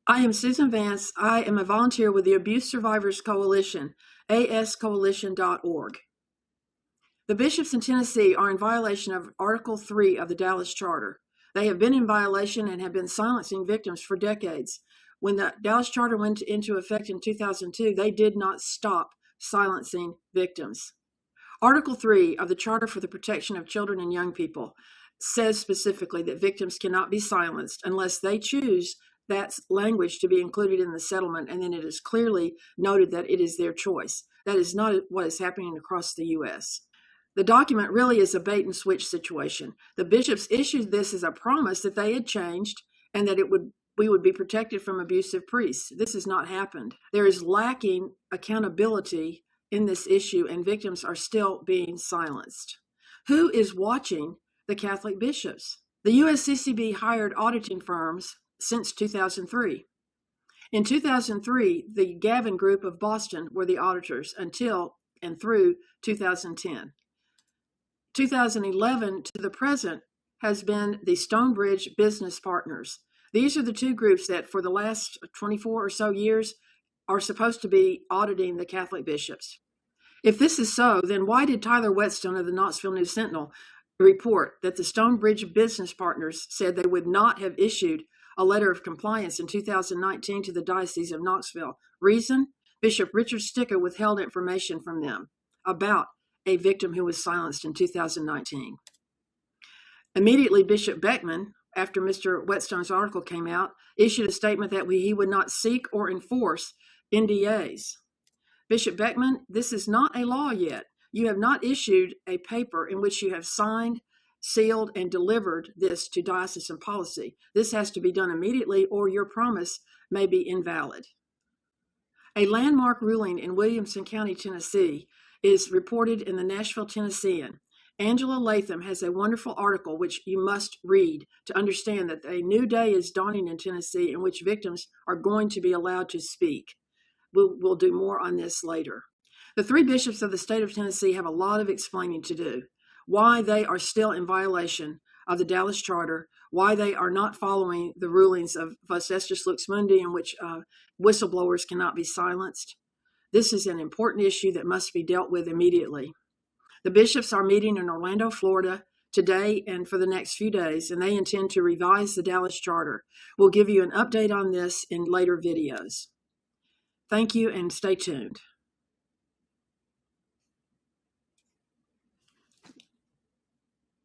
I am Susan Vance. I am a volunteer with the Abuse Survivors Coalition, ascoalition.org. The bishops in Tennessee are in violation of Article 3 of the Dallas Charter. They have been in violation and have been silencing victims for decades. When the Dallas Charter went into effect in 2002, they did not stop silencing victims. Article 3 of the Charter for the Protection of Children and Young People says specifically that victims cannot be silenced unless they choose that language to be included in the settlement, and then it is clearly noted that it is their choice. That is not what is happening across the U.S. The document really is a bait and switch situation. The bishops issued this as a promise that they had changed and that we would be protected from abusive priests. This has not happened. There is lacking accountability in this issue, and victims are still being silenced. Who is watching the Catholic bishops? The USCCB hired auditing firms since 2003. In 2003, the Gavin Group of Boston were the auditors until and through 2010. 2011 to the present has been the Stonebridge Business Partners. These are the two groups that for the last 24 or so years are supposed to be auditing the Catholic bishops. If this is so, then why did Tyler Whetstone of the Knoxville News Sentinel report that the Stonebridge Business Partners said they would not have issued a letter of compliance in 2019 to the Diocese of Knoxville? Reason? Bishop Richard Sticker withheld information from them about a victim who was silenced in 2019. Immediately, Bishop Beckman, after Mr. Whetstone's article came out, issued a statement that he would not seek or enforce NDAs. Bishop Beckman, this is not a law yet. You have not issued a paper in which you have signed, sealed, and delivered this to diocesan policy. This has to be done immediately, or your promise may be invalid. A landmark ruling in Williamson County, Tennessee, is reported in the Nashville Tennessean. Angela Latham has a wonderful article which you must read to understand that a new day is dawning in Tennessee in which victims are going to be allowed to speak. We'll do more on this later. The three bishops of the state of Tennessee have a lot of explaining to do. Why they are still in violation of the Dallas Charter, why they are not following the rulings of Vos Estis Lux Mundi, in which whistleblowers cannot be silenced. This is an important issue that must be dealt with immediately. The bishops are meeting in Orlando, Florida today and for the next few days, and they intend to revise the Dallas Charter. We'll give you an update on this in later videos. Thank you and stay tuned.